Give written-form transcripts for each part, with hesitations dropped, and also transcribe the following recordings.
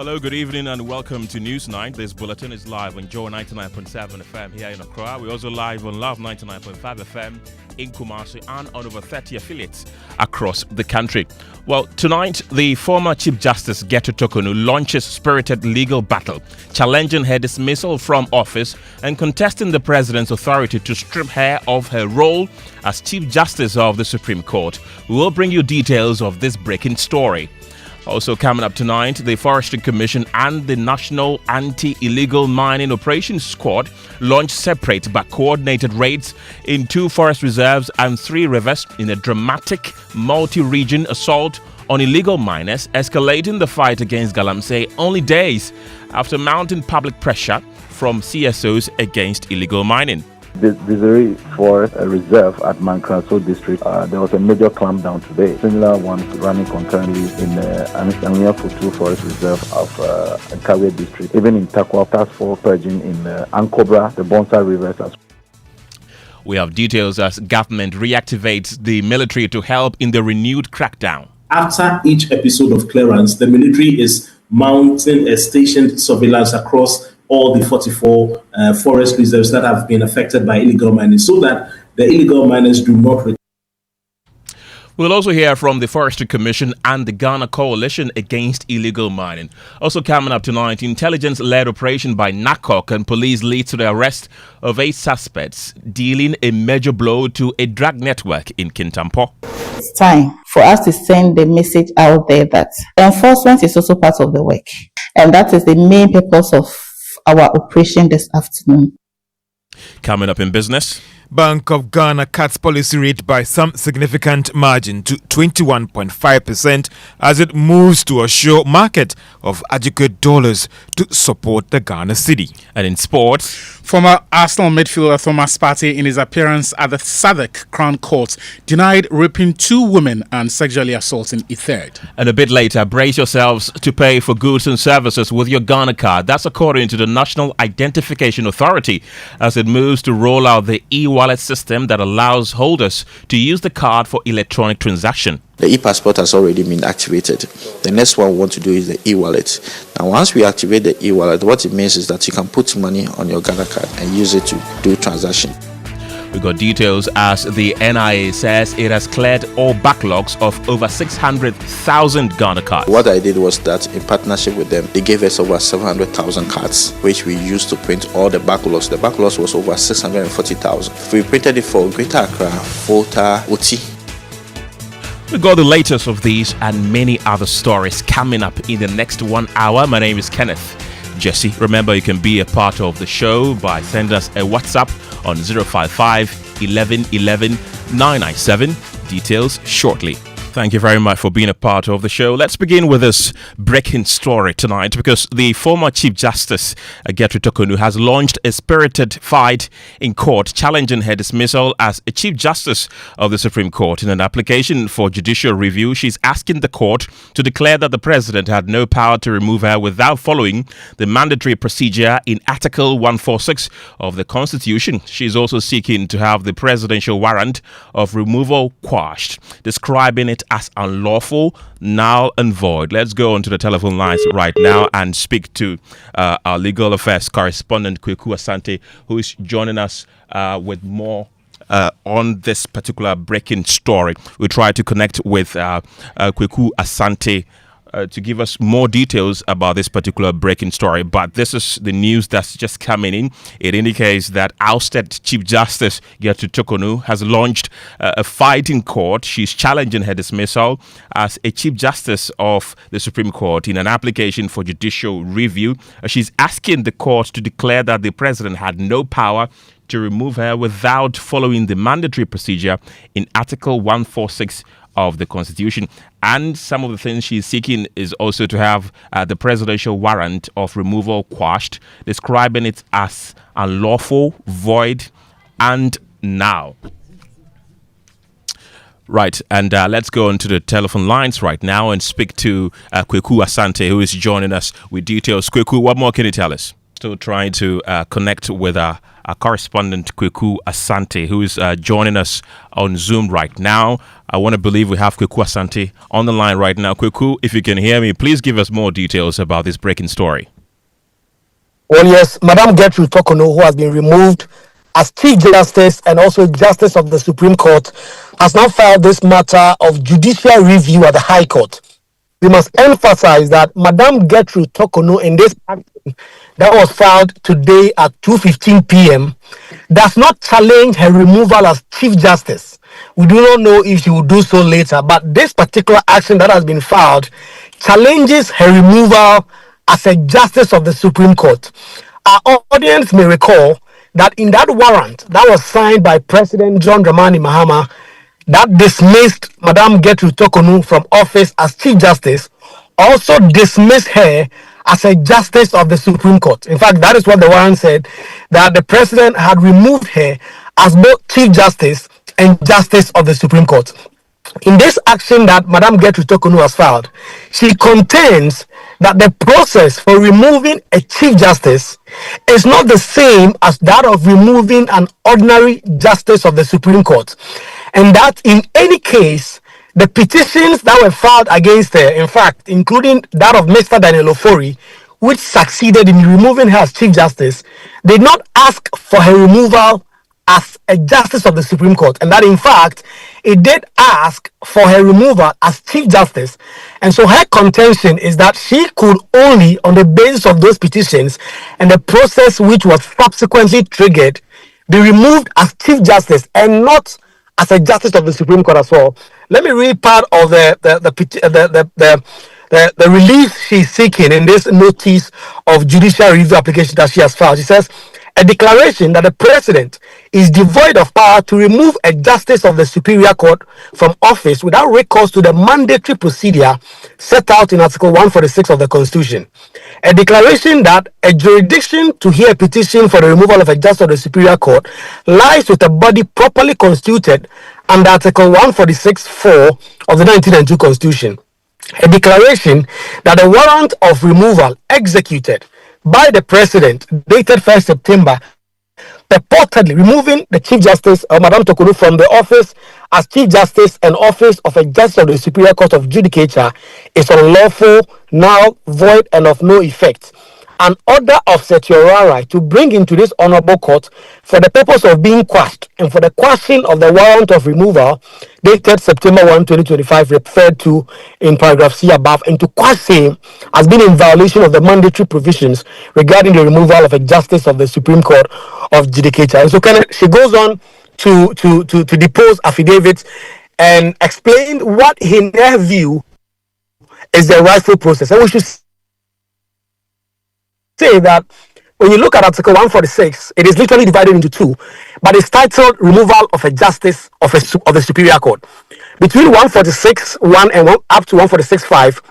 Hello, good evening, and welcome to News Night. This bulletin is live on Joy 99.7 FM here in Accra. We're also live on Love 99.5 FM in Kumasi and on over 30 affiliates across the country. Well, tonight, the former Chief Justice Torkonoo launches spirited legal battle, challenging her dismissal from office and contesting the president's authority to strip her of her role as Chief Justice of the Supreme Court. We will bring you details of this breaking story. Also coming up tonight, the Forestry Commission and the National Anti-Illegal Mining Operations Squad launched separate but coordinated raids in 2 forest reserves and 3 rivers in a dramatic multi-region assault on illegal miners, escalating the fight against Galamsey only days after mounting public pressure from CSOs against illegal mining. The Dismissal Forest Reserve at Mankraso district, there was a major clampdown today. Similar ones running concurrently in Anya Futu Forest Reserve of Kawe district. Even in Takwa, task force purging in Ankobra, the Bonsa rivers as well. We have details as government reactivates the military to help in the renewed crackdown. After each episode of clearance, the military is mounting a stationed surveillance across all the 44 forest reserves that have been affected by illegal mining so that the illegal miners do not return. We'll also hear from the Forestry Commission and the Ghana Coalition Against Illegal Mining. Also coming up tonight, intelligence-led operation by NACOC and police leads to the arrest of 8 suspects, dealing a major blow to a drug network in Kintampo. It's time for us to send the message out there that enforcement is also part of the work. And that is the main purpose of our operation this afternoon. Coming up in business, Bank of Ghana cuts policy rate by some significant margin to 21.5% as it moves to a sure market of adequate dollars to support the Ghana cedi. And in sports, former Arsenal midfielder Thomas Partey, in his appearance at the Southwark Crown Court, denied raping 2 women and sexually assaulting a third. And a bit later, brace yourselves to pay for goods and services with your Ghana card. That's according to the National Identification Authority as it moves to roll out the e-wallet system that allows holders to use the card for electronic transaction. The e-passport has already been activated. The next one we want to do is the e-wallet. Now, once we activate the e-wallet, what it means is that you can put money on your Ghana card and use it to do transaction. We got details as the NIA says it has cleared all backlogs of over 600,000 Ghana cards. What I did was that in partnership with them, they gave us over 700,000 cards, which we used to print all the backlogs. The backlogs was over 640,000. We printed it for Greater Accra, Volta, Oti. We got the latest of these and many other stories coming up in the next 1 hour. My name is Kenneth Jesse. Remember, you can be a part of the show by sending us a WhatsApp on 055 11 11 997. Details shortly. Thank you very much for being a part of the show. Let's begin with this breaking story tonight because the former Chief Justice, Torkonoo, has launched a spirited fight in court challenging her dismissal as a Chief Justice of the Supreme Court. In an application for judicial review, she's asking the court to declare that the president had no power to remove her without following the mandatory procedure in Article 146 of the Constitution. She's also seeking to have the presidential warrant of removal quashed, describing it as unlawful, null and void. Let's go onto the telephone lines right now and speak to our legal affairs correspondent Kweku Asante, who is joining us with more on this particular breaking story. We try to connect with Kweku Asante to give us more details about this particular breaking story. But this is the news that's just coming in. It indicates that Ousted Chief Justice Torkonoo has launched a fight in court. She's challenging her dismissal as a Chief Justice of the Supreme Court in an application for judicial review. She's asking the court to declare that the president had no power to remove her without following the mandatory procedure in Article 146 of the Constitution. And some of the things she's seeking is also to have the presidential warrant of removal quashed, describing it as unlawful, void, and null. Right, and let's go onto the telephone lines right now and speak to Kweku Asante, who is joining us with details. Kweku, what more can you tell us? Still trying to connect with our correspondent Kweku Asante, who is joining us on Zoom right now. I want to believe we have Kweku Asante on the line right now. Kweku, if you can hear me, please give us more details about this breaking story. Well, yes, Madam Gertrude Torkonoo, who has been removed as Chief Justice and also Justice of the Supreme Court, has now filed this matter of judicial review at the High Court. We must emphasize that Madam Gertrude Torkonoo, in this action that was filed today at 2:15 p.m., does not challenge her removal as Chief Justice. We do not know if she will do so later, but this particular action that has been filed challenges her removal as a Justice of the Supreme Court. Our audience may recall that in that warrant that was signed by President John Dramani Mahama that dismissed Madam Gertrude Torkonoo from office as Chief Justice, also dismissed her as a Justice of the Supreme Court. In fact, that is what the warrant said, that the President had removed her as both Chief Justice and Justice of the Supreme Court. In this action that Madam Gertrude Torkonoo has filed, she contends that the process for removing a Chief Justice is not the same as that of removing an ordinary Justice of the Supreme Court, and that in any case, the petitions that were filed against her, in fact, including that of Mr. Daniel Ofori, which succeeded in removing her as Chief Justice, did not ask for her removal as a Justice of the Supreme Court, and that in fact it did ask for her removal as Chief Justice. And so her contention is that she could only, on the basis of those petitions and the process which was subsequently triggered, be removed as Chief Justice and not as a Justice of the Supreme Court as well. Let me read part of the relief she's seeking in this notice of judicial review application that she has filed. She says, a declaration that the President is devoid of power to remove a Justice of the Superior Court from office without recourse to the mandatory procedure set out in Article 146 of the Constitution. A declaration that a jurisdiction to hear a petition for the removal of a Justice of the Superior Court lies with a body properly constituted under Article 146(4) of the 1992 Constitution. A declaration that a warrant of removal executed by the President dated 1st September purportedly removing the Chief Justice, Madam Torkonoo, from the office as Chief Justice and office of a Justice of the Superior Court of Judicature is unlawful, null, void, and of no effect. An order of certiorari to bring into this honorable court for the purpose of being quashed and for the quashing of the warrant of removal dated September 1, 2025, referred to in paragraph C above, and to quash same has been in violation of the mandatory provisions regarding the removal of a Justice of the Supreme Court of Judicature. And so she goes on to depose affidavits and explain what in their view is the rightful process. And we should say that when you look at Article 146, it is literally divided into two, but it's titled Removal of a Justice of the Superior Court. Between 146(1) and up to 146(5),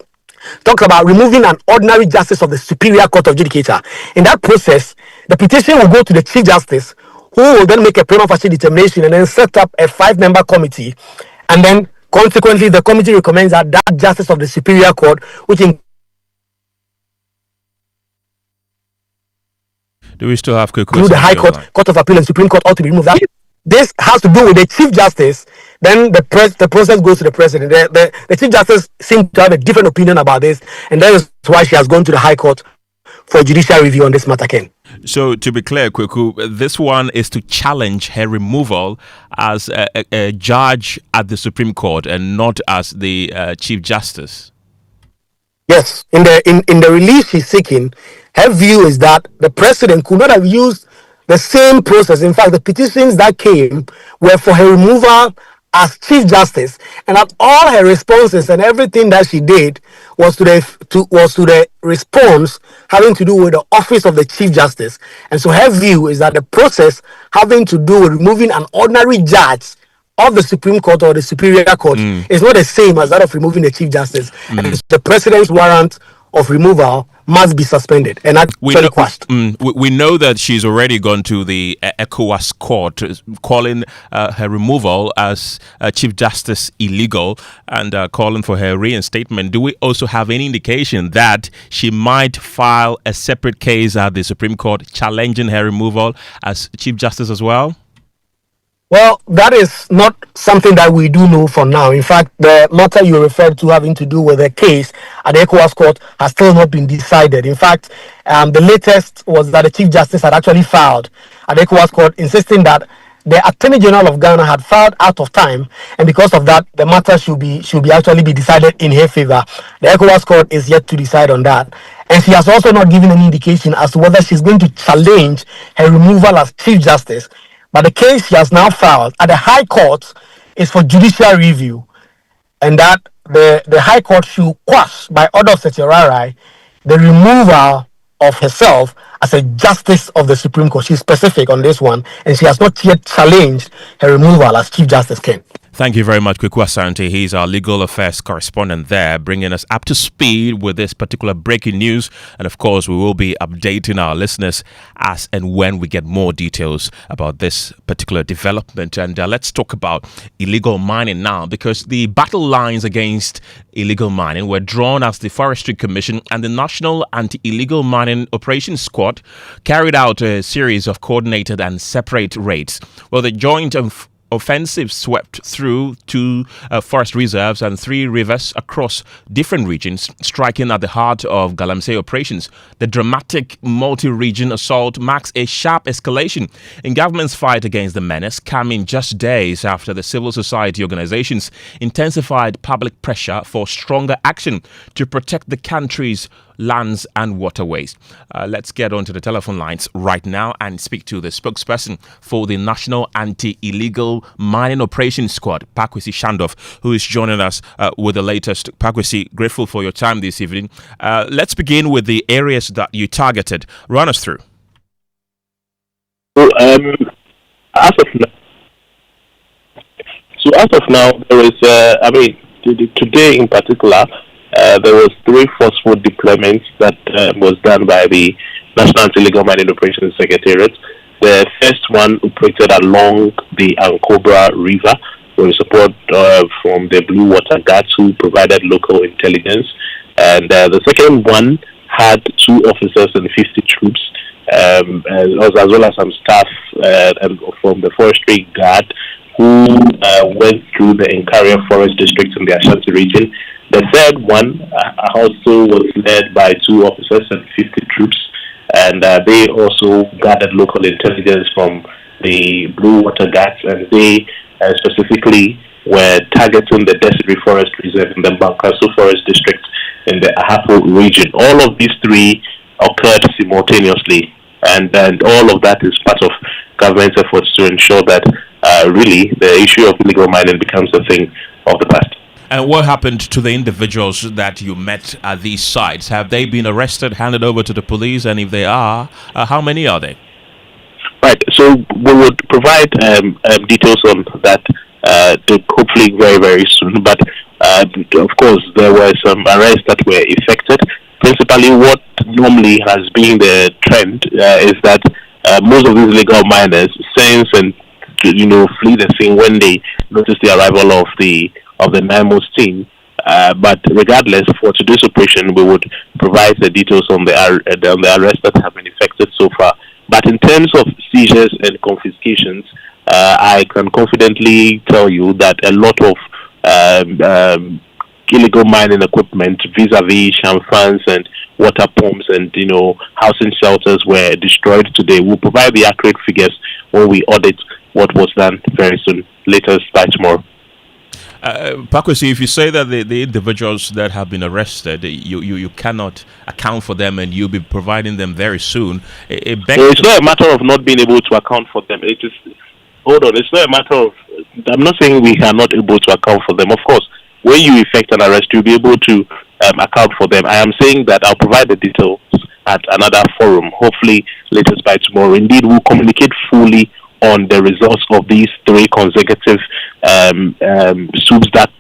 talks about removing an ordinary Justice of the Superior Court of Judicature. In that process, the petition will go to the Chief Justice, who will then make a prima facie determination and then set up a 5-member committee, and then consequently the committee recommends that Justice of the Superior Court, which Do we still have Kweku? Through the High Court, Court of Appeal, and Supreme Court ought to be removed. This has to do with the Chief Justice. Then the process goes to the President. The Chief Justice seems to have a different opinion about this, and that is why she has gone to the High Court for judicial review on this matter, Ken. So, to be clear, Kweku, this one is to challenge her removal as a judge at the Supreme Court and not as the Chief Justice. Yes, in the relief she's seeking, her view is that the President could not have used the same process. In fact, the petitions that came were for her removal as Chief Justice, and that all her responses and everything that she did was to the response having to do with the office of the Chief Justice. And so her view is that the process having to do with removing an ordinary judge of the Supreme Court or the Superior Court is not the same as that of removing the Chief Justice. And the President's warrant of removal must be suspended and actually quashed. We know that she's already gone to the ECOWAS court, calling her removal as Chief Justice illegal and calling for her reinstatement. Do we also have any indication that she might file a separate case at the Supreme Court challenging her removal as Chief Justice as well? Well, that is not something that we do know for now. In fact, the matter you referred to having to do with the case at the ECOWAS court has still not been decided. In fact, the latest was that the Chief Justice had actually filed at the ECOWAS court insisting that the Attorney General of Ghana had filed out of time, and because of that, the matter should be actually be decided in her favor. The ECOWAS court is yet to decide on that. And she has also not given any indication as to whether she's going to challenge her removal as Chief Justice. But the case she has now filed at the High Court is for judicial review, and that the High Court should quash, by order of certiorari, the removal of herself as a Justice of the Supreme Court. She's specific on this one, and she has not yet challenged her removal as Chief Justice, Ken. Thank you very much, Kweku Asante. He's our legal affairs correspondent there, bringing us up to speed with this particular breaking news. And of course, we will be updating our listeners as and when we get more details about this particular development. And let's talk about illegal mining now, because the battle lines against illegal mining were drawn as the Forestry Commission and the National Anti-Illegal Mining Operations Squad carried out a series of coordinated and separate raids. Well, the joint offensive swept through 2 forest reserves and 3 rivers across different regions, striking at the heart of Galamsey operations. The dramatic multi-region assault marks a sharp escalation in government's fight against the menace, coming just days after the civil society organizations intensified public pressure for stronger action to protect the country's lands and waterways. Let's get onto the telephone lines right now and speak to the spokesperson for the National Anti-Illegal Mining Operations Squad, Pakwesi Shandov, who is joining us with the latest. Pakwesi, grateful for your time this evening. Let's begin with the areas that you targeted. Run us through. So, as of now, there is, today in particular, there was 3 forceful deployments that was done by the National Anti-Illegal Mining Operations Secretariat. The first one operated along the Ankobra River with support from the Blue Water Guards, who provided local intelligence. And the second one had 2 officers and 50 troops, as well as some staff from the Forestry Guard, who went through the Nkaria Forest District in the Ashanti region. The third one also was led by 2 officers and 50 troops, and they also gathered local intelligence from the Blue Water Guards, and they specifically were targeting the Desiree Forest Reserve in the Bankaso Forest District in the Ahapo region. All of these 3 occurred simultaneously, and all of that is part of government's efforts to ensure that really the issue of illegal mining becomes a thing of the past. And what happened to the individuals that you met at these sites? Have they been arrested, handed over to the police? And if they are, how many are they? Right. So we would provide details on that hopefully very, very soon. But of course, there were some arrests that were effected. Principally, what normally has been the trend is that most of these illegal miners sense and flee the scene when they notice the arrival of the NIMO's team. But regardless, for today's operation, we would provide the details on the arrests that have been effected so far. But in terms of seizures and confiscations, I can confidently tell you that a lot of illegal mining equipment, vis-a-vis champans and water pumps and housing shelters were destroyed today. We'll provide the accurate figures when we audit what was done very soon, latest by tomorrow. Pakwesi, if you say that the individuals that have been arrested, you cannot account for them and you'll be providing them very soon, it's not a matter of not being able to account for them. It is, hold on, it's not a matter of, I'm not saying we are not able to account for them. Of course, when you effect an arrest, you'll be able to account for them. I am saying that I'll provide the details at another forum, hopefully latest by tomorrow. Indeed, we'll communicate fully on the results of these 3 consecutive swoops that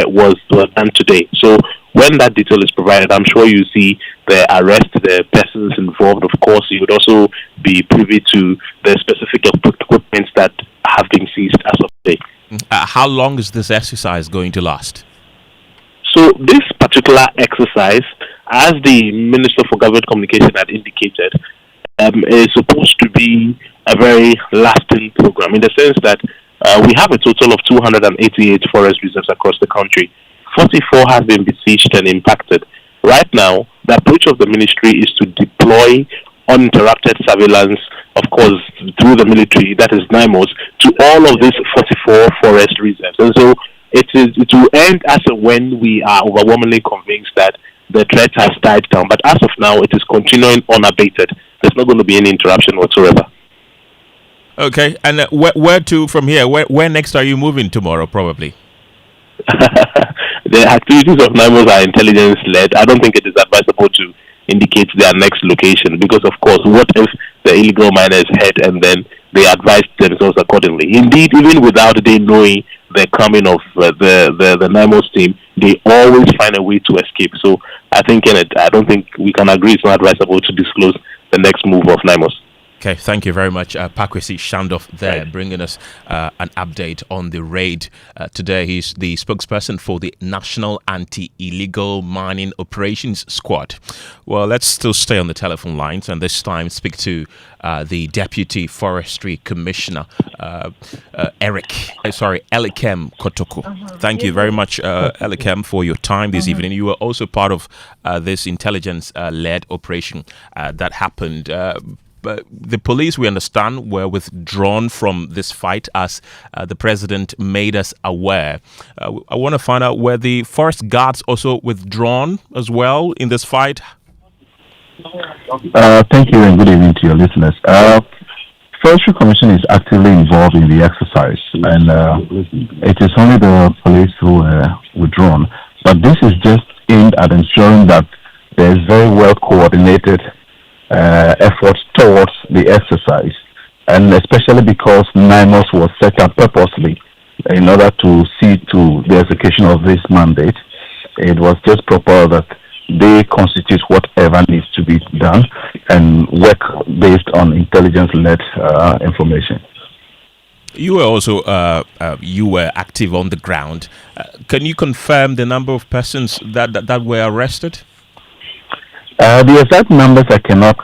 was done today. So when that detail is provided, I'm sure you see the arrest, the persons involved. Of course, you would also be privy to the specific equipment that have been seized as of today. How long is this exercise going to last? So this particular exercise, as the Minister for Government Communication had indicated, is supposed to be a very lasting program, in the sense that we have a total of 288 forest reserves across the country. 44 have been besieged and impacted. Right now, the approach of the ministry is to deploy uninterrupted surveillance, of course, through the military, that is NIMOS, to all of these 44 forest reserves. And so it will end as and when we are overwhelmingly convinced that the threat has died down. But as of now, it is continuing unabated. There's not going to be any interruption whatsoever. Okay, and where to from here? Where next are you moving tomorrow, probably? The activities of NIMOS are intelligence-led. I don't think it is advisable to indicate their next location, because, of course, what if the illegal miners head and then they advise themselves accordingly? Indeed, even without they knowing the coming of the NIMOS team, they always find a way to escape. So I don't think we can agree it's not advisable to disclose the next move of NIMOS. Okay, thank you very much, Pakwesi Shandoff there, bringing us an update on the raid today. He's the spokesperson for the National Anti-Illegal Mining Operations Squad. Well, let's still stay on the telephone lines and this time speak to the Deputy Forestry Commissioner, Elikem Kotoko. Thank you very much, Elikem, for your time this evening. You were also part of this intelligence-led operation that happened. But the police, we understand, were withdrawn from this fight as the president made us aware. I want to find out, were the forest guards also withdrawn as well in this fight? Thank you and good evening to your listeners. Forestry Commission is actively involved in the exercise, and it is only the police who were withdrawn. But this is just aimed at ensuring that there is very well coordinated efforts towards the exercise, and especially because NIMOS was set up purposely in order to see to the execution of this mandate. It was just proposed that they constitute whatever needs to be done and work based on intelligence-led information. You were also you were active on the ground. Can you confirm the number of persons that were arrested? The exact numbers I cannot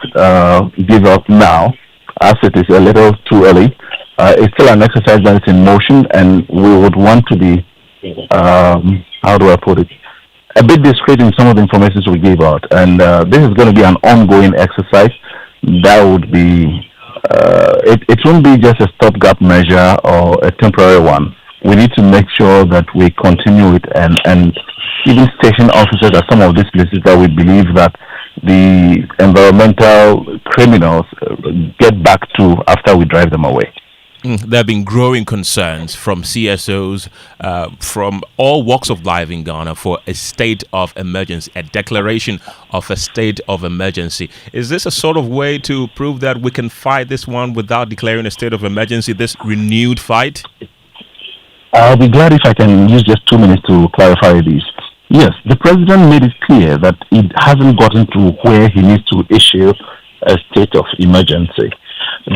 give out now, as it is a little too early. It's still an exercise that is in motion, and we would want to be, how do I put it, a bit discreet in some of the information we gave out. And this is going to be an ongoing exercise. That would be, it won't be just a stopgap measure or a temporary one. We need to make sure that we continue it and even station officers at some of these places that we believe that the environmental criminals get back to after we drive them away. There have been growing concerns from CSOs, from all walks of life in Ghana for a state of emergency, a declaration of a state of emergency. Is this a sort of way to prove that we can fight this one without declaring a state of emergency, this renewed fight? I'll be glad if I can use just 2 minutes to clarify this. Yes, the president made it clear that it hasn't gotten to where he needs to issue a state of emergency.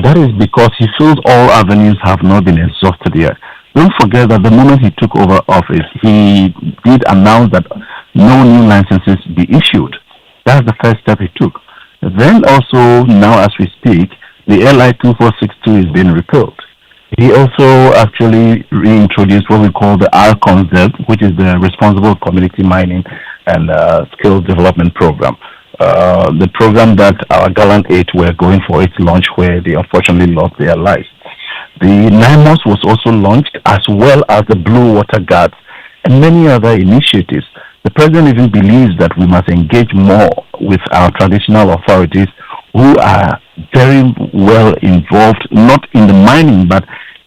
That is because he feels all avenues have not been exhausted yet. Don't forget that the moment he took over office, he did announce that no new licenses be issued. That's the first step he took. Then also, now as we speak, the LI 2462 is being repealed. He also actually reintroduced what we call the R concept, which is the Responsible Community Mining and Skills Development Program. The program that our gallant 8 were going for its launch, where they unfortunately lost their lives. The NIMOS was also launched, as well as the Blue Water Guards and many other initiatives. The president even believes that we must engage more with our traditional authorities who are very well involved, not in the mining, but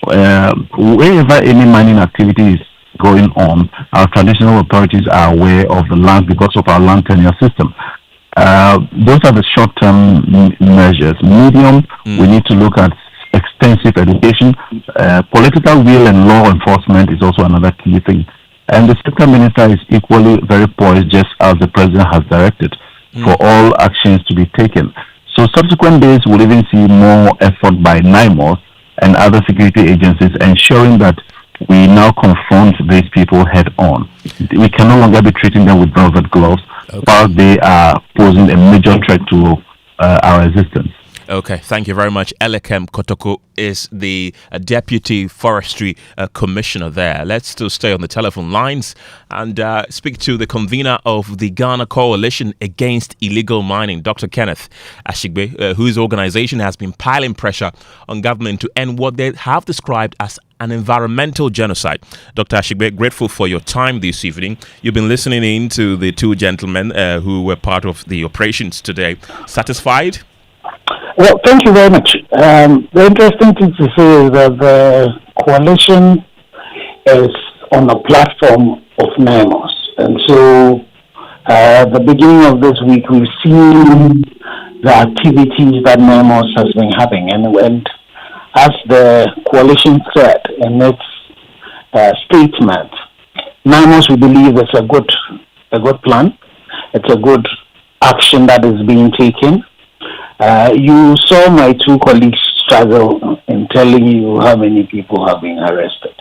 wherever any mining activity is going on, our traditional authorities are aware of the land because of our land tenure system. Those are the short-term measures. Medium, we need to look at extensive education. Political will and law enforcement is also another key thing. And the second minister is equally very poised, just as the president has directed, for all actions to be taken. So subsequent days will even see more effort by NIMOS and other security agencies ensuring that we now confront these people head on. We can no longer be treating them with velvet gloves, while they are posing a major threat to our existence. Okay, thank you very much. Elekem Kotoko is the Deputy Forestry Commissioner there. Let's still stay on the telephone lines and speak to the convener of the Ghana Coalition Against Illegal Mining, Dr. Kenneth Ashigbe, whose organization has been piling pressure on government to end what they have described as an environmental genocide. Dr. Ashigbe, grateful for your time this evening. You've been listening in to the two gentlemen who were part of the operations today. Satisfied? Well, thank you very much. The interesting thing to say is that the coalition is on a platform of NIMOS. And so the beginning of this week, we've seen the activities that NIMOS has been having. And as the coalition said in its statement, NIMOS, we believe, is a good plan. It's a good action that is being taken. You saw my two colleagues struggle in telling you how many people have been arrested.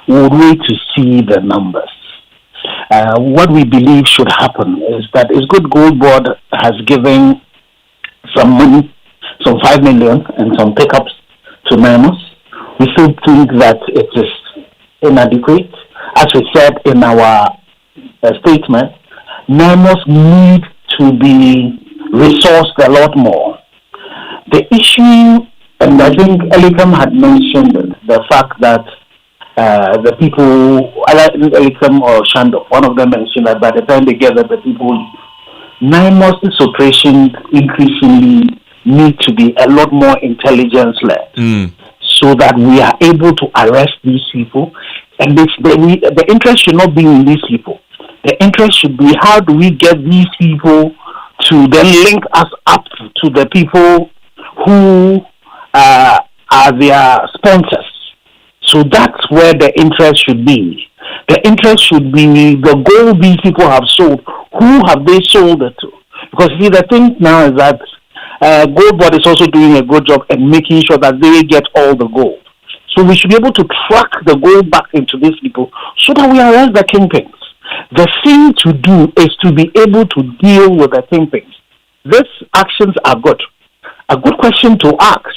We would wait to see the numbers. What we believe should happen is that It's Good Gold Board has given some money, some 5 million and some pickups to NIMOS. We still think that it is inadequate. As we said in our statement, NIMOS need to be resourced a lot more. The issue, and I think Elikem had mentioned it, the fact that the people, either Elikem or Shando, one of them mentioned that by the time they gather the people, NIMOS operation increasingly need to be a lot more intelligence-led, so that we are able to arrest these people. And the interest should not be in these people. The interest should be how do we get these people to then link us up to the people who are their sponsors. So that's where the interest should be. The interest should be the gold these people have sold. Who have they sold it to? Because see, the thing now is that Gold Board is also doing a good job at making sure that they get all the gold. So we should be able to track the gold back into these people so that we arrest the kingpins. The thing to do is to be able to deal with the kingpins. These actions are good. A good question to ask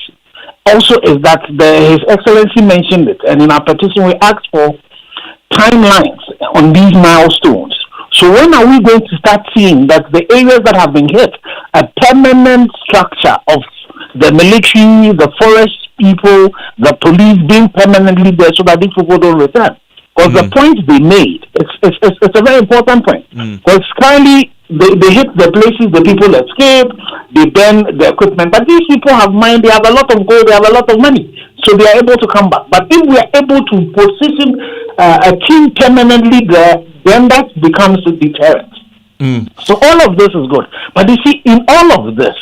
also is that His Excellency mentioned it, and in our petition we asked for timelines on these milestones. So when are we going to start seeing that the areas that have been hit, a permanent structure of the military, the forest people, the police being permanently there so that these people don't return? Because the point they made, it's a very important point. Because currently they hit the places, the people escape, they burn the equipment. But these people have mind, they have a lot of gold, they have a lot of money. So they are able to come back. But if we are able to position a team permanently there, then that becomes a deterrent. So all of this is good. But you see, in all of this,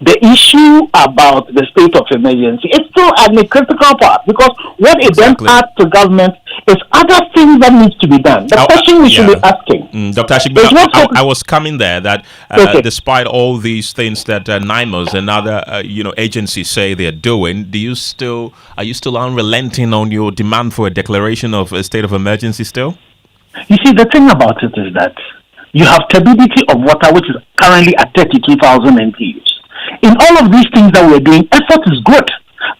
the issue about the state of emergency is still at the critical part, because what it then adds to government is other things that needs to be done. The question we should be asking, Dr. Ashigbe, I was coming there that despite all these things that NIMOS and other agencies say they're doing, are you still unrelenting on your demand for a declaration of a state of emergency still? You see, the thing about it is that you have turbidity of water, which is currently at 32,000 NTUs. In all of these things that we're doing, effort is good,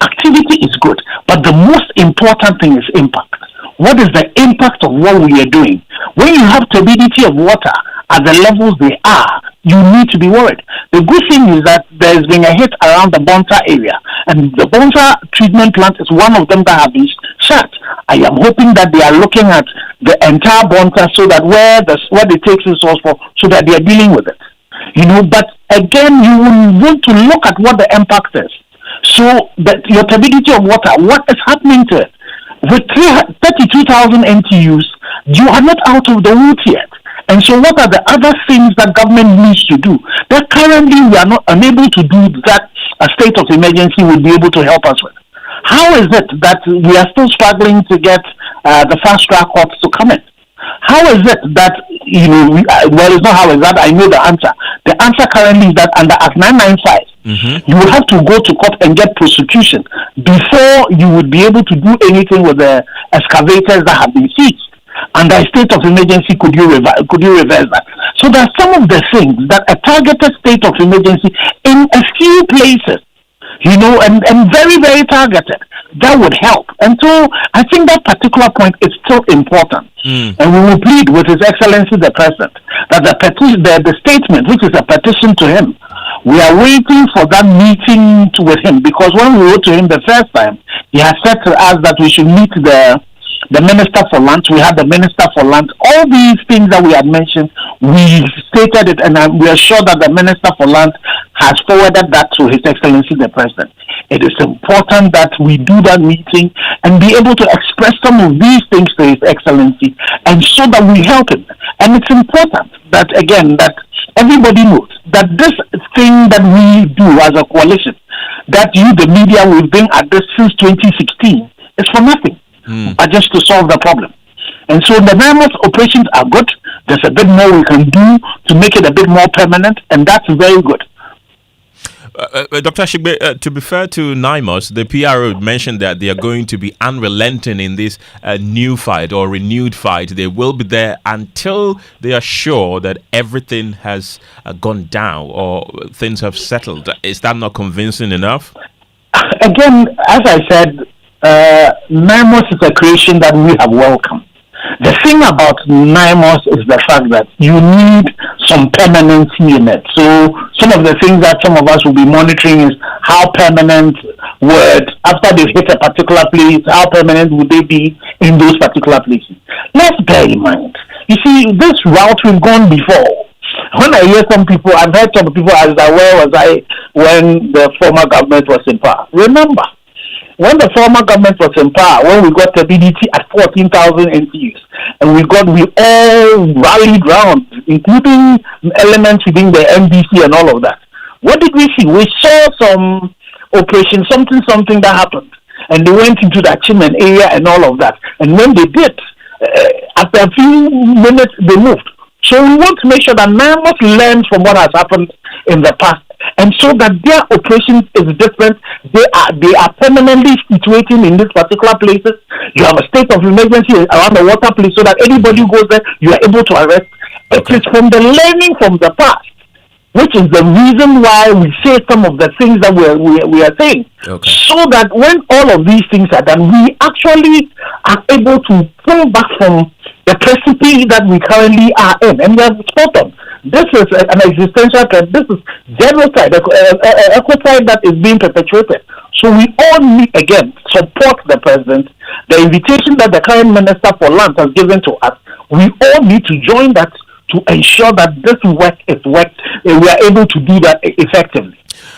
activity is good, but the most important thing is impact. What is the impact of what we are doing? When you have turbidity of water at the levels they are, you need to be worried. The good thing is that there's been a hit around the Bonta area, and the Bonta treatment plant is one of them that have been shut. I am hoping that they are looking at the entire Bonta so that where they take resource for, so that they are dealing with it. But again, you will want to look at what the impact is. So that your turbidity of water, what is happening to it? With 32,000 NTUs, you are not out of the woods yet. And so what are the other things that government needs to do that currently we are not unable to do, that a state of emergency would be able to help us with? How is it that we are still struggling to get the fast track courts to come in? How is it that, well, it's not how is that, I know the answer. The answer currently is that under Act 995, you will have to go to court and get prosecution before you would be able to do anything with the excavators that have been seized. Under a state of emergency, could you reverse that? So there are some of the things that a targeted state of emergency in a few places, and very, very targeted, that would help. And so I think that particular point is still important. And we will plead with His Excellency the President that the statement, which is a petition to him, we are waiting for that meeting with him, because when we wrote to him the first time, he has said to us that we should meet the Minister for Land. We had the Minister for Land. All these things that we had mentioned, we stated it, and we are sure that the Minister for Land has forwarded that to His Excellency the President. It is important that we do that meeting and be able to express some of these things to His Excellency, and so that we help him. And it's important that, again, that everybody knows that this thing that we do as a coalition, that the media, we've been at this since 2016, is for nothing, but just to solve the problem. And so the NIMOS operations are good. There's a bit more we can do to make it a bit more permanent, and that's very good. Dr. Ashigbe, to be fair to NIMOS, the PRO mentioned that they are going to be unrelenting in this new fight or renewed fight. They will be there until they are sure that everything has gone down or things have settled. Is that not convincing enough? Again, as I said, NIMOS is a creation that we have welcomed. The thing about NIMOS is the fact that you need some permanency in it. So some of the things that some of us will be monitoring is how permanent after they've hit a particular place, how permanent would they be in those particular places. Let's bear in mind, you see, this route we've gone before. When I hear some people, I've heard some people ask that, where was I when the former government was in power? Remember, when the former government was in power, when we got the BDT at 14,000 NTUs, and we all rallied round, including elements within the NDC and all of that. What did we see? We saw some operation, something that happened, and they went into the achievement area and all of that. And when they did, after a few minutes, they moved. So we want to make sure that NIMOS learns from what has happened in the past, and so that their operations is different. They are permanently situating in these particular places. You have a state of emergency around the water place, so that anybody who goes there, you are able to arrest. Okay. It is from the learning from the past, which is the reason why we say some of the things that we are saying. Okay. So that when all of these things are done, we actually are able to pull back from the precipice that we currently are in. And we have spot on. This is an existential threat. This is genocide, ecocide that is being perpetuated. So we all need, again, support the president. The invitation that the current Minister for Land has given to us, we all need to join that to ensure that this work is worked, and we are able to do that effectively.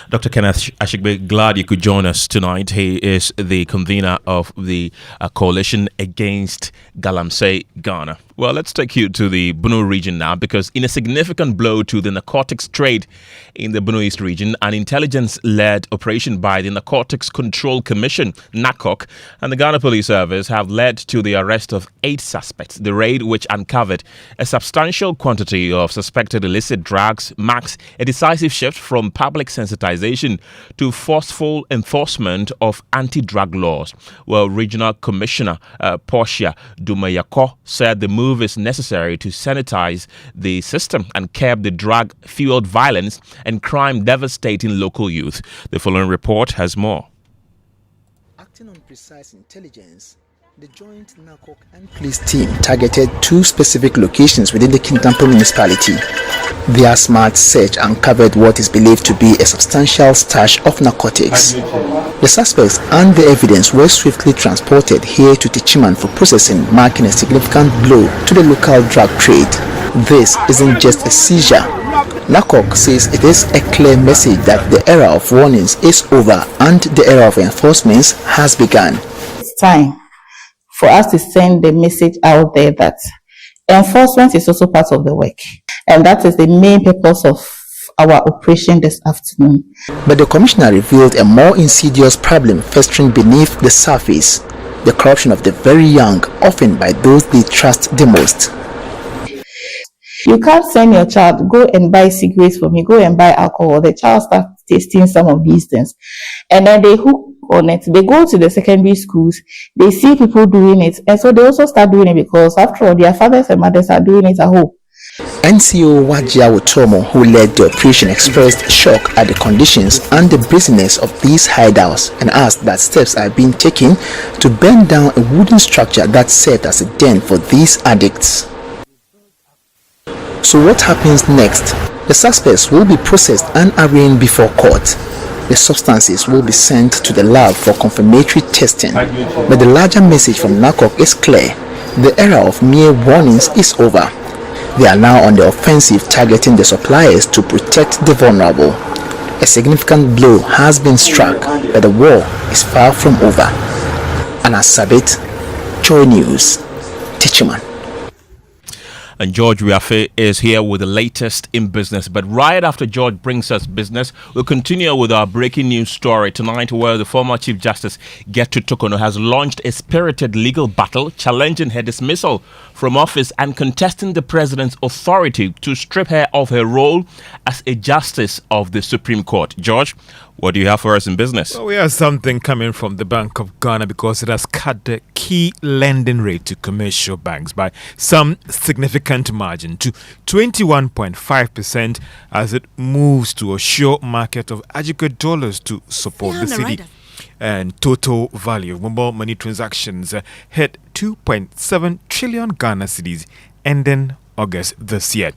Dr. Kenneth Ashigbe, glad you could join us tonight. He is the convener of the coalition against Galamsey, Ghana. Well, let's take you to the Bono region now, because in a significant blow to the narcotics trade in the Bono East region, an intelligence-led operation by the Narcotics Control Commission, NACOC, and the Ghana Police Service have led to the arrest of 8 suspects. The raid, which uncovered a substantial quantity of suspected illicit drugs, marks a decisive shift from public sensitization to forceful enforcement of anti-drug laws. Well, Regional Commissioner Portia Dumayako said the move is necessary to sanitize the system and curb the drug-fueled violence and crime devastating local youth. The following report has more. Acting on precise intelligence, the joint NACOC and police team targeted 2 specific locations within the Kintampo municipality. Their smart search uncovered what is believed to be a substantial stash of narcotics. The suspects and the evidence were swiftly transported here to Tichiman for processing, marking a significant blow to the local drug trade. This isn't just a seizure. NACOC says it is a clear message that the era of warnings is over and the era of enforcement has begun. It's time for us to send the message out there that enforcement is also part of the work. And that is the main purpose of our operation this afternoon. But the commissioner revealed a more insidious problem festering beneath the surface: the corruption of the very young, often by those they trust the most. You can't send your child, go and buy cigarettes for me, go and buy alcohol. The child starts tasting some of these things. And then they hook on it. They go to the secondary schools, they see people doing it. And so they also start doing it because after all, their fathers and mothers are doing it at home. NCO Wajia Wotomo, who led the operation, expressed shock at the conditions and the business of these hideouts and asked that steps are being taken to burn down a wooden structure that served as a den for these addicts. So what happens next? The suspects will be processed and arraigned before court. The substances will be sent to the lab for confirmatory testing. But the larger message from NARCOC is clear. The era of mere warnings is over. They are now on the offensive, targeting the suppliers to protect the vulnerable. A significant blow has been struck, but the war is far from over. Anna Sabit, JoyNews, Teacherman. And George Wiafe is here with the latest in business. But right after George brings us business, we'll continue with our breaking news story tonight, where the former Chief Justice Torkonoo has launched a spirited legal battle challenging her dismissal from office and contesting the president's authority to strip her of her role as a justice of the Supreme Court. George, what do you have for us in business? Well, we have something coming from the Bank of Ghana because it has cut the key lending rate to commercial banks by some significant margin to 21.5% as it moves to a sure market of adequate dollars to support the city. And total value of mobile money transactions hit 2.7 trillion Ghana cedis, ending August this year.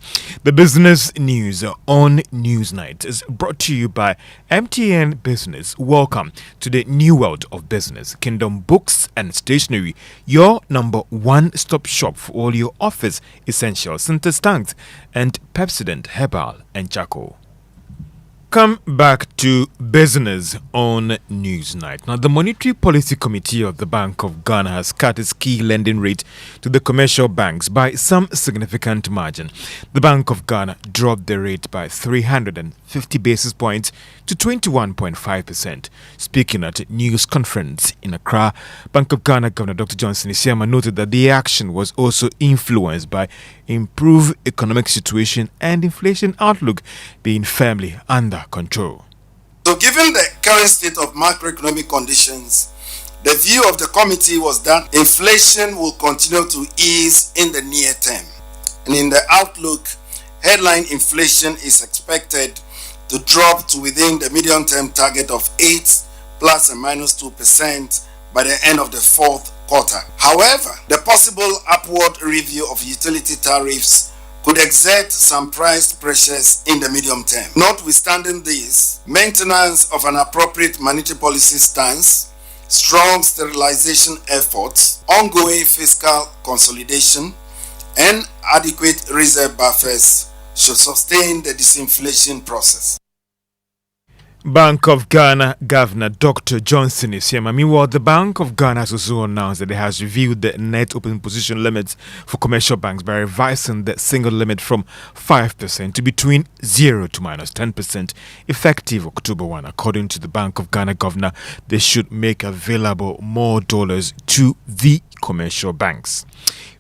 The business news on Newsnight is brought to you by MTN Business. Welcome to the new world of business. Kingdom Books and Stationery, your number one-stop shop for all your office essentials, Center Stands and Pepsodent Herbal and Charcoal. Come back to business on Newsnight. Now, the Monetary Policy Committee of the Bank of Ghana has cut its key lending rate to the commercial banks by some significant margin. The Bank of Ghana dropped the rate by 350 basis points to 21.5%. Speaking at a news conference in Accra, Bank of Ghana Governor Dr. Johnson Isiama noted that the action was also influenced by improved economic situation and inflation outlook being firmly under control. So given the current state of macroeconomic conditions, the view of the committee was that inflation will continue to ease in the near term. And in the outlook, headline inflation is expected to drop to within the medium-term target of 8 plus or minus 2% by the end of the fourth quarter. However, the possible upward review of utility tariffs could exert some price pressures in the medium term. Notwithstanding this, maintenance of an appropriate monetary policy stance, strong sterilization efforts, ongoing fiscal consolidation, and adequate reserve buffers should sustain the disinflation process. Bank of Ghana Governor Dr. Johnson Isiama. Meanwhile, the Bank of Ghana has also announced that it has reviewed the net open position limits for commercial banks by revising the single limit from 5% to between 0 to minus 10% effective October 1. According to the Bank of Ghana Governor, they should make available more dollars to the commercial banks.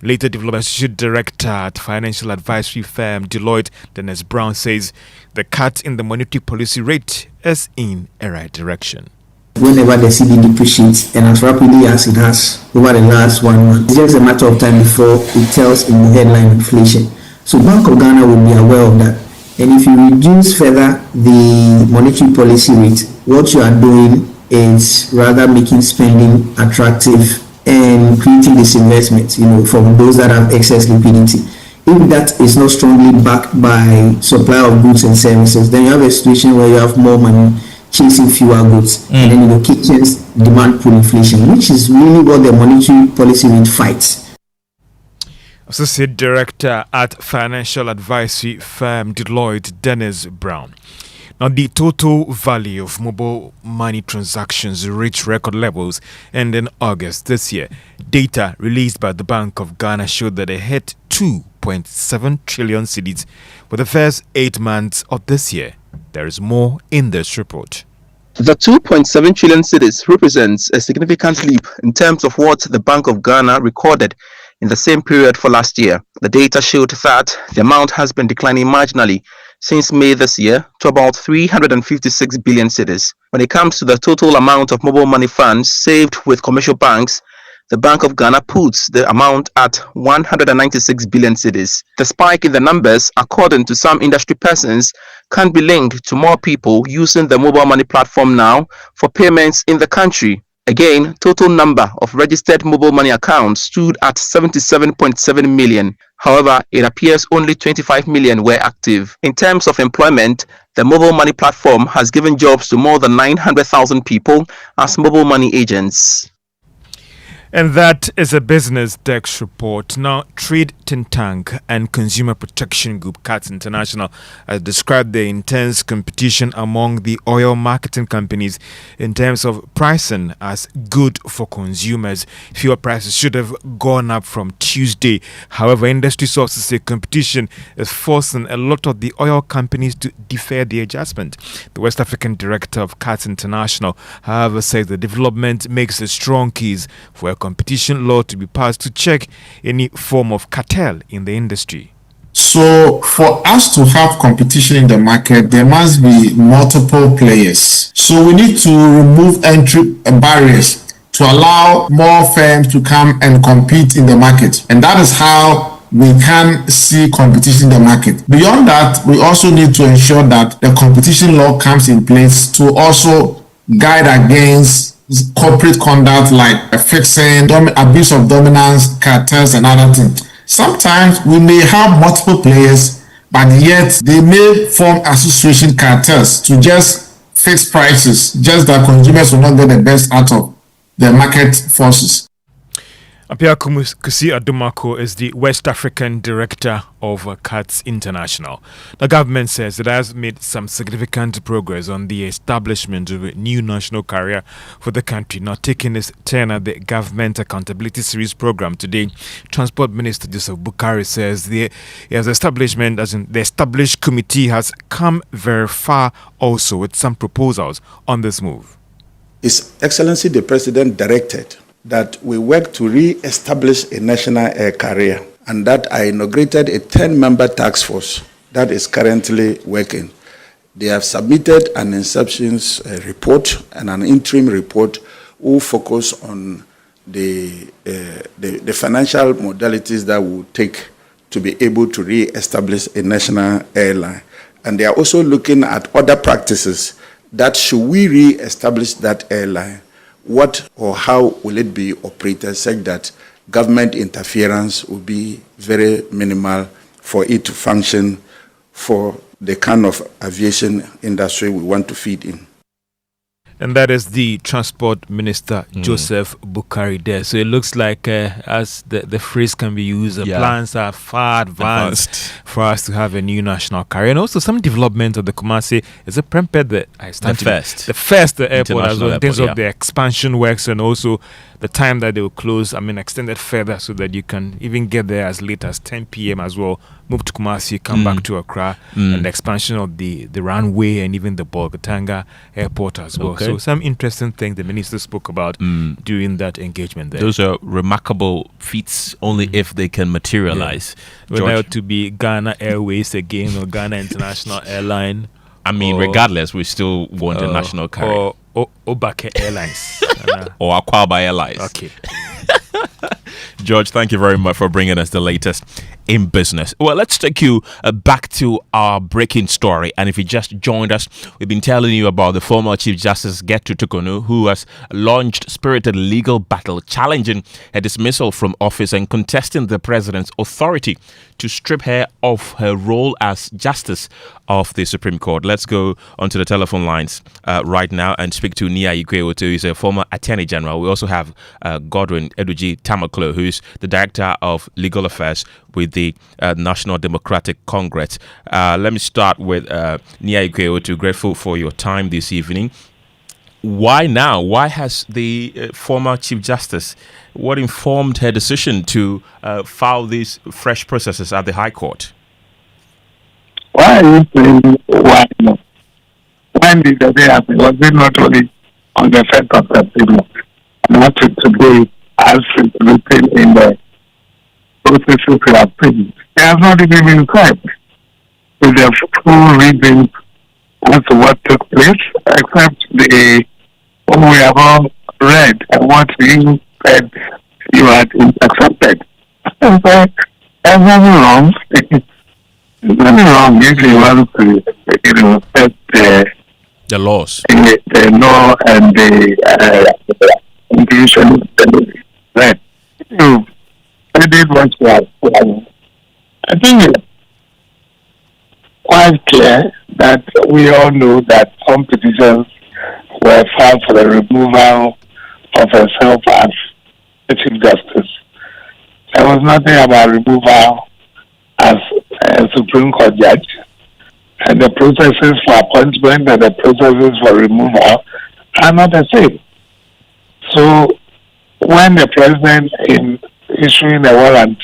Later Development Associate Director at financial advisory firm Deloitte, Dennis Brown, says the cut in the monetary policy rate is in a right direction. Whenever the CD depreciates, and as rapidly as it has over the last 1 month, it's just a matter of time before it tells in the headline inflation. So Bank of Ghana will be aware of that. And if you reduce further the monetary policy rate, what you are doing is rather making spending attractive and creating disinvestment, from those that have excess liquidity. If that is not strongly backed by supply of goods and services, then you have a situation where you have more money chasing fewer goods, and then kitchens demand pull inflation, which is really what the monetary policy rate fights. Associate Director at financial advisory firm Deloitte, Dennis Brown. Now, the total value of mobile money transactions reached record levels and in August this year. Data released by the Bank of Ghana showed that it hit 2.7 trillion cedis for the first 8 months of this year. There is more in this report. The 2.7 trillion cedis represents a significant leap in terms of what the Bank of Ghana recorded in the same period for last year. The data showed that the amount has been declining marginally since May this year to about 356 billion cedis. When it comes to the total amount of mobile money funds saved with commercial banks, the Bank of Ghana puts the amount at 196 billion cedis. The spike in the numbers, according to some industry persons, can be linked to more people using the mobile money platform now for payments in the country. Again, total number of registered mobile money accounts stood at 77.7 million. However, it appears only 25 million were active. In terms of employment, the mobile money platform has given jobs to more than 900,000 people as mobile money agents. And that is a Business Desk report. Now, trade think tank and consumer protection group CATS International has described the intense competition among the oil marketing companies in terms of pricing as good for consumers. Fuel prices should have gone up from Tuesday. However, industry sources say competition is forcing a lot of the oil companies to defer the adjustment. The West African director of CATS International, however, says the development makes a strong case for a competition law to be passed to check any form of cartel in the industry. So for us to have competition in the market, there must be multiple players. So we need to remove entry barriers to allow more firms to come and compete in the market. And that is how we can see competition in the market. Beyond that, we also need to ensure that the competition law comes in place to also guide against corporate conduct like fixing, abuse of dominance, cartels, and other things. Sometimes we may have multiple players, but yet they may form association cartels to just fix prices, just that consumers will not get the best out of the market forces. Apia Kusi Adumako is the West African director of CATS International. The government says it has made some significant progress on the establishment of a new national carrier for the country. Now taking its turn at the Government Accountability Series program today, Transport Minister Joseph Bukari says the established committee has come very far also with some proposals on this move. His Excellency the President directed that we work to re-establish a national air carrier, and that I inaugurated a 10-member task force that is currently working. They have submitted an inception report and an interim report who focus on the financial modalities that will take to be able to re-establish a national airline. And they are also looking at other practices that should we re-establish that airline, what or how will it be operated such that government interference will be very minimal for it to function for the kind of aviation industry we want to feed in. And that is the Transport Minister, Joseph Bukari there. So it looks like, as the phrase can be used, the plans are far advanced for us to have a new national carrier. And also some development of the Kumasi is a Prempeh the first airport as well, in terms of the expansion works and also the time that they will close, extended further so that you can even get there as late as 10 p.m. as well, move to Kumasi, come back to Accra, and the expansion of the runway and even the Bolgatanga airport as well. So some interesting things the minister spoke about during that engagement there. Those are remarkable feats only if they can materialize. Whether to be Ghana Airways again or Ghana International Airline. Regardless, we still want a national carrier. Or Obake Airlines. Or Akwaba Airlines. Okay. George, thank you very much for bringing us the latest in business. Well, let's take you back to our breaking story. And if you just joined us, we've been telling you about the former Chief Justice Torkonoo, who has launched spirited legal battle challenging her dismissal from office and contesting the president's authority to strip her of her role as Justice of the Supreme Court. Let's go onto the telephone lines right now and speak to Nia Ikweotu, who is a former Attorney General. We also have Godwin Eduji Tamaklo, who is the Director of Legal Affairs with the National Democratic Congress. Let me start with Nia Ikweotu. Grateful for your time this evening. Why now? Why has the former Chief Justice, what informed her decision to file these fresh processes at the High Court? Why are you saying why not? When did the day happen? Was it not only on the 1st of September? Not today, as written in the processes we have been. It has not even been said with the full reasons as to what took place, except what we have all read and what you said you had accepted. So, there's nothing wrong. There's nothing wrong if you want to, set the laws, the law and the inclusion. Right. You did what you have. I think it's quite clear that we all know that some petitions were filed for the removal of herself as the Chief Justice. There was nothing about removal as a Supreme Court judge. And the processes for appointment and the processes for removal are not the same. So when the president, in issuing a warrant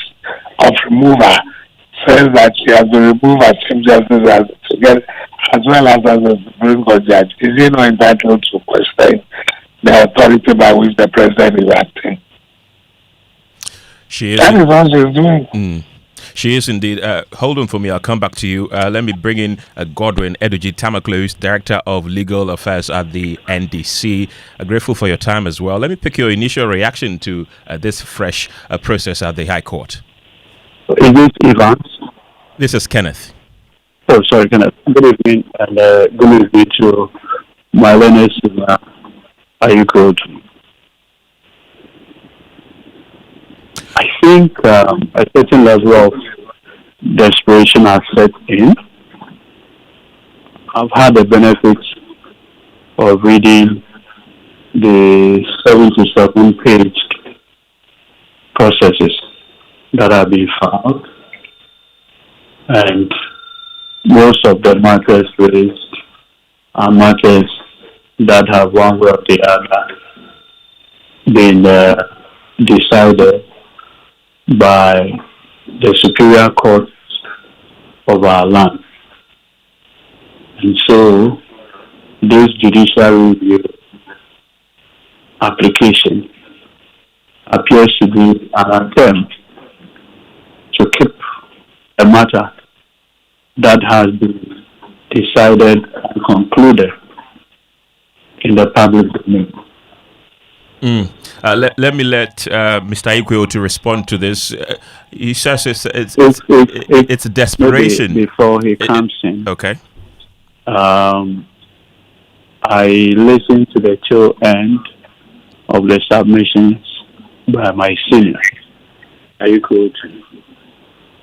of removal, says that she has been removed as Chief Justice as well as a Supreme Court judge, is he not entitled to question the authority by which the president is acting? That is what she's doing. She is indeed. Hold on for me. I'll come back to you. Let me bring in Godwin Eduji Tamaklo, Director of Legal Affairs at the NDC. Grateful for your time as well. Let me pick your initial reaction to this fresh process at the High Court. Is this Evans? This is Kenneth. Oh, sorry, Kenneth. Good evening, and good evening to my learners. Are you good? I think a certain level of desperation has set in. I've had the benefit of reading the 77-page processes that have been filed, and most of the matters raised are matters that have one way or the other been decided by the Superior Court of our land. And so this judicial review application appears to be an attempt to keep a matter that has been decided and concluded in the public domain. Let me let Mr. Ikweo to respond to this. He says it's desperation. Before he comes in, okay. I listened to the tail end of the submissions by my senior, Ikweo,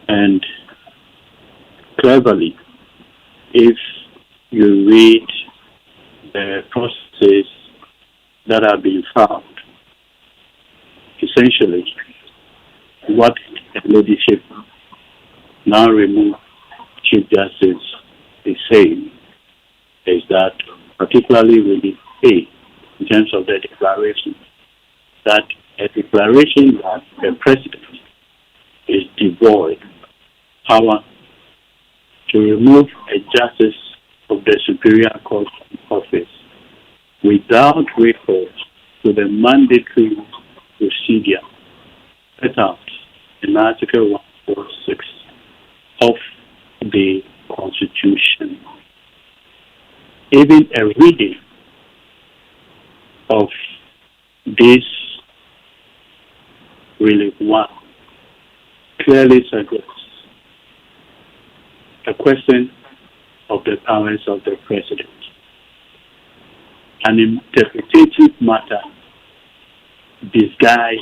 and cleverly, if you read the processes that have been found, essentially, what the leadership now removed Chief Justice is saying is that, particularly with the A, in terms of the declaration, that a declaration that the president is devoid power to remove a justice of the Superior Court office without recourse to the mandatory procedure set out in Article 146 of the Constitution. Even a reading of this relief one clearly suggests a question of the powers of the president. An interpretative matter disguised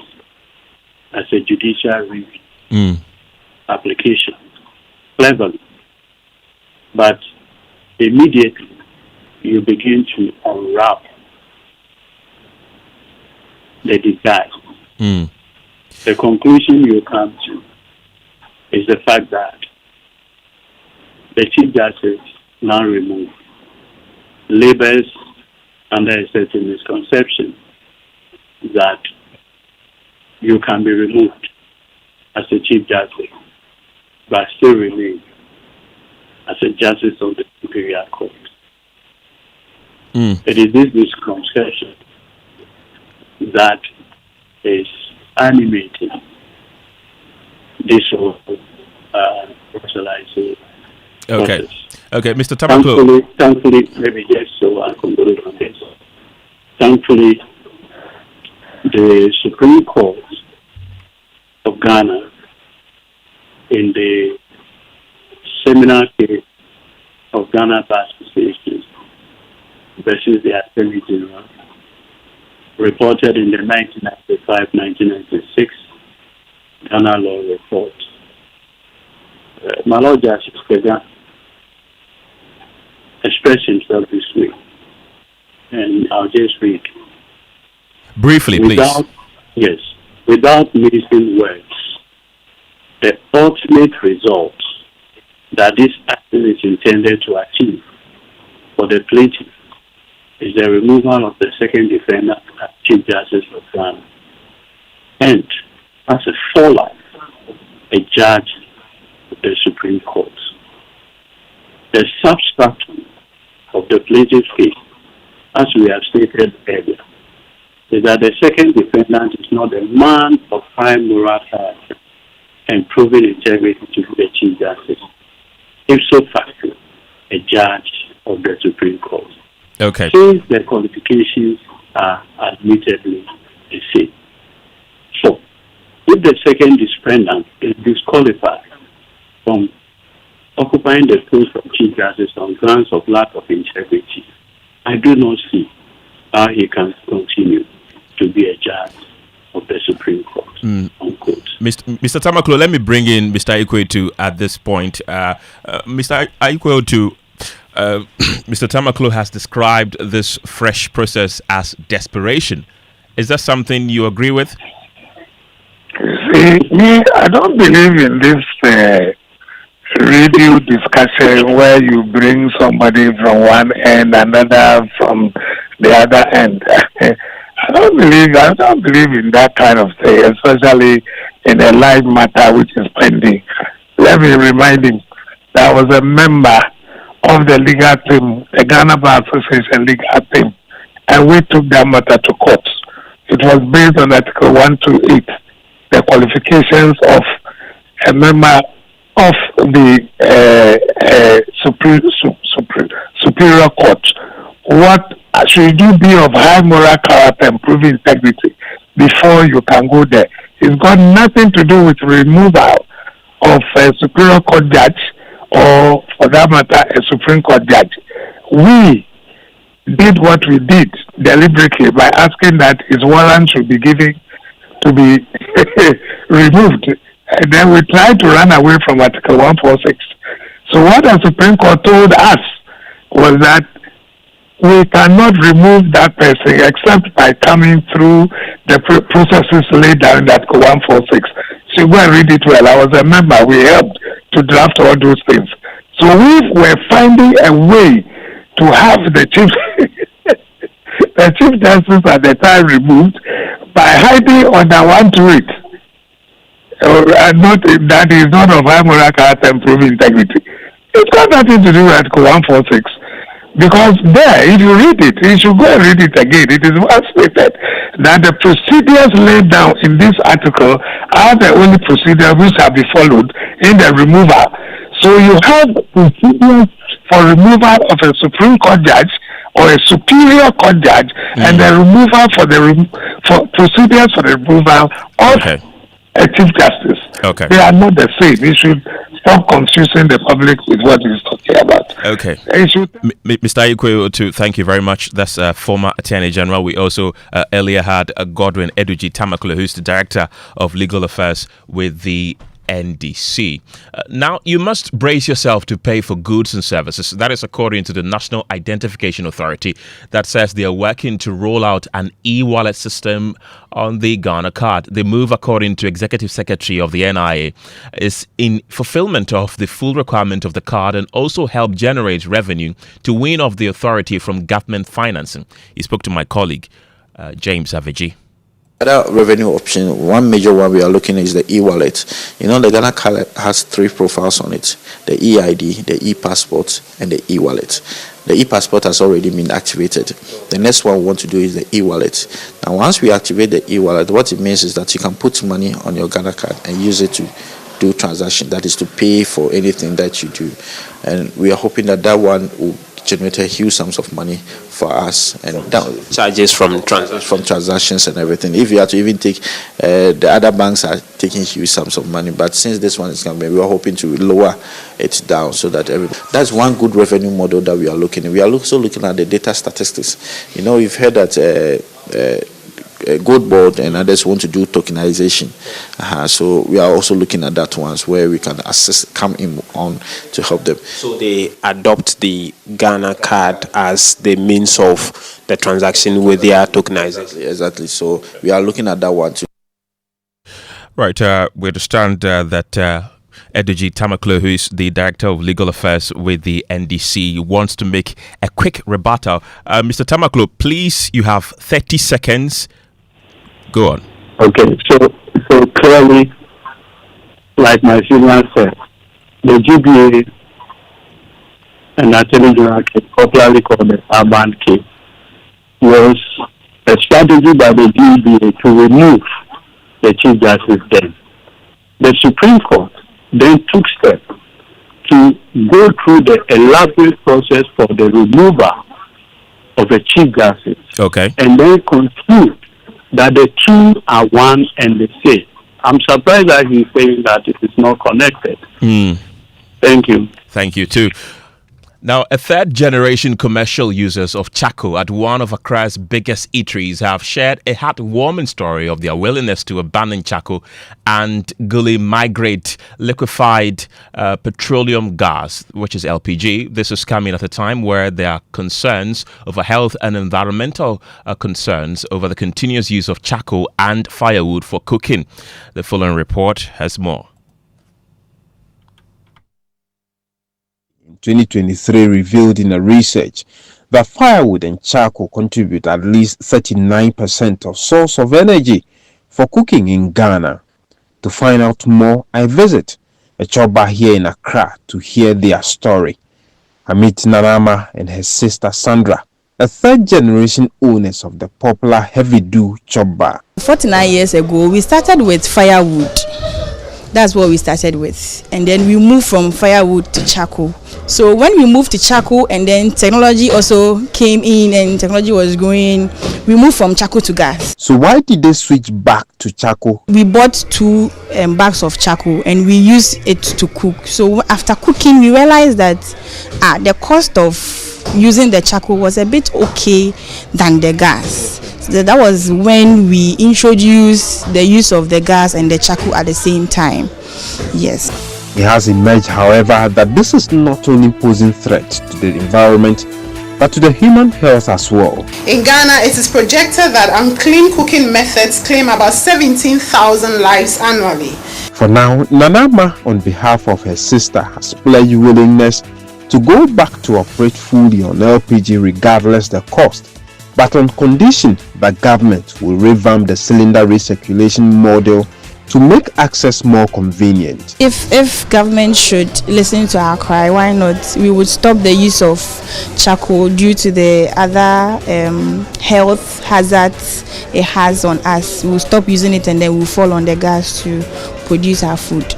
as a judicial review application, cleverly. But immediately you begin to unwrap the disguise. The conclusion you come to is the fact that the Chief Justice, now removed, labors under a certain misconception that you can be removed as a Chief Justice but still remain as a Justice of the Superior Court. It is this misconception that is animating this whole commercialization Okay. process. Okay, Mr. Tamaklo. Thankfully, maybe yes, so I conclude on this. Thankfully, the Supreme Court of Ghana, in the seminal case of Ghana Bar Association versus the Attorney General, reported in the 1995-1996 Ghana Law Report. My Lord Justice Kega expressed himself this way, and I'll just read. Briefly, please. Yes, without mincing words, the ultimate result that this action is intended to achieve for the plaintiff is the removal of the second defendant as Chief Justice of Ghana, and as a fallout, a judge of the Supreme Court. The substratum of the plaintiff's case, as we have stated earlier, is that the second defendant is not a man of high moral character and proven integrity to be the Chief Justice. Ipso facto, a judge of the Supreme Court. Okay. Since the qualifications are admittedly the same. So, if the second defendant is disqualified from occupying the post of Chief Justice on grounds of lack of integrity, I do not see how he can continue to be a judge of the Supreme Court. Mr. Tamaklo, let me bring in Mr. Ikwetu at this point. Mr. Ikwetu, Mr. Tamaklo has described this fresh process as desperation. Is that something you agree with? See, me, I don't believe in this radio discussion where you bring somebody from one end, another from the other end. I don't believe in that kind of thing, especially in a live matter which is pending. Let me remind him that I was a member of the legal team, the Ghana Bar Association legal team, and we took that matter to court. It was based on Article 128, the qualifications of a member of the Superior Court. What should you be of high moral character and prove integrity before you can go there? It's got nothing to do with removal of a Superior Court judge or, for that matter, a Supreme Court judge. We did what we did deliberately by asking that his warrant should be given to be removed. And then we tried to run away from Article 146. So what the Supreme Court told us was that we cannot remove that person except by coming through the processes laid down in Article 146. So go and read it well. I was a member. We helped to draft all those things. So we were finding a way to have the Chief Justice at the time removed by hiding under 128. That is not of high moral character and proving integrity. It's got nothing to do with Article 146. Because there, if you read it, you should go and read it again. It is well stated that the procedures laid down in this article are the only procedures which shall be followed in the removal. So you have procedures for removal of a Supreme Court judge or a Superior Court judge, and the removal for procedures for the removal of a Chief Justice. Okay. They are not the same. You should stop confusing the public with what he's talking about. Okay. Mr. Ikwetu, thank you very much. That's former Attorney General. We also earlier had Godwin Eduji Tamaklo, who's the Director of Legal Affairs with the NDC. Now, you must brace yourself to pay for goods and services. That is according to the National Identification Authority, that says they are working to roll out an e-wallet system on the Ghana card. The move, according to Executive Secretary of the NIA, is in fulfillment of the full requirement of the card and also help generate revenue to wean off the authority from government financing. He spoke to my colleague, James Aveji. Other revenue option, one major one we are looking at is the e-wallet. You know, the Ghana card has 3 profiles on it: the e-ID, the e-passport, and the e-wallet. The e-passport has already been activated. The next one we want to do is the e-wallet. Now, once we activate the e-wallet, what it means is that you can put money on your Ghana card and use it to do transaction, that is to pay for anything that you do. And we are hoping that one will generate a huge sums of money for us, and charges from transactions and everything. If you have to even take, the other banks are taking huge sums of money, but since this one is coming, we are hoping to lower it down so that that's one good revenue model that we are looking at. We are also looking at the data statistics. You know, you've heard that Gold Board and others want to do tokenization, so we are also looking at that ones where we can come in on to help them. So they adopt the Ghana card as the means of the transaction with their tokenization. Exactly. So we are looking at that one too. Right. We understand that Edugyi Tamaklo, who is the Director of Legal Affairs with the NDC, wants to make a quick rebuttal. Mr. Tamaklo, please, you have 30 seconds. Go on. Okay, so clearly, like my senior said, the GBA and Attorney General case, popularly called the Urban case, was a strategy by the GBA to remove the Chief Justice then. The Supreme Court then took steps to go through the elaborate process for the removal of the Chief Justice. Okay. And then conclude that the two are one and the same. I'm surprised that he's saying that it is not connected. Thank you. Thank you too. Now, a third-generation commercial users of Chaco at one of Accra's biggest eateries have shared a heartwarming story of their willingness to abandon Chaco and gully migrate liquefied petroleum gas, which is LPG. This is coming at a time where there are concerns over health and environmental concerns over the continuous use of Chaco and firewood for cooking. The following report has more. 2023 revealed in a research that firewood and charcoal contribute at least 39% of source of energy for cooking in Ghana. To find out more, I visit a choba here in Accra to hear their story. I meet Nanama and her sister Sandra, a third-generation owners of the popular heavy-do choba. 49 years ago, we started with firewood. That's what we started with. And then we moved from firewood to charcoal. So when we moved to charcoal and then technology also came in and technology was growing, we moved from charcoal to gas. So why did they switch back to charcoal? We bought 2 bags of charcoal and we used it to cook. So after cooking, we realized that the cost of using the charcoal was a bit okay than the gas. So that was when we introduced the use of the gas and the charcoal at the same time. Yes. It has emerged, however, that this is not only posing threat to the environment, but to the human health as well. In Ghana, it is projected that unclean cooking methods claim about 17,000 lives annually. For now, Nanama, on behalf of her sister, has pledged willingness to go back to operate fully on LPG regardless the cost, but on condition that government will revamp the cylinder recirculation model to make access more convenient. If government should listen to our cry, why not? We would stop the use of charcoal due to the other health hazards it has on us. We'll stop using it and then we'll fall on the gas to produce our food.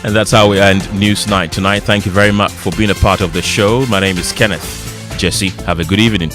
And that's how we end News Night tonight. Thank you very much for being a part of the show. My name is Kenneth. Jesse, have a good evening.